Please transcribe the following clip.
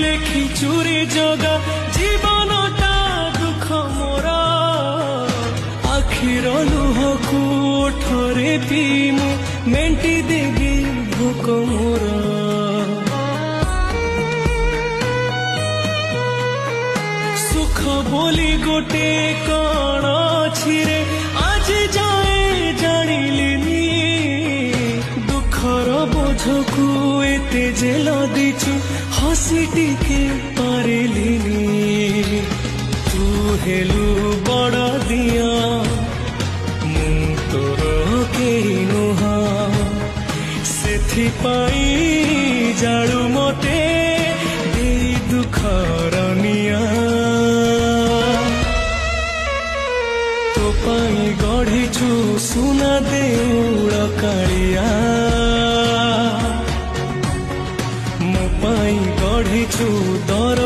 লেখি চুরি জগা জীবনটা দুঃখ মোরা আখির লুহକୁ ওঠরে পিমু মেଣ୍ଟି ଦେବି ଭୋକ ମୋର ସୁଖ ବୋଲି ଗୋଟେ କଣ ଅଛି ରେ ଆଜି ଯାଏ ଜାଣିଲିନି ଦୁଃଖର ବୋଝକୁ ଏତେ ଯେ ଲଦିଛୁ ହସି ଟିକେ ପାରିଲିନି ତୁ ହେଲୁ ବଡ଼ ଦିଅ ମୁଁ ତୋର କେହି ନୁହଁ ସେଥିପାଇଁ ଜାଳୁ ମତେ ଦେଇ ଦୁଃଖର ନିଆଁ ତୋ ପାଇଁ ଗଢ଼ିଛୁ ସୁନା ଦେଉଳ କାଳିଆ ମୋ ପାଇଁ ଗଢ଼ିଛୁ ଦର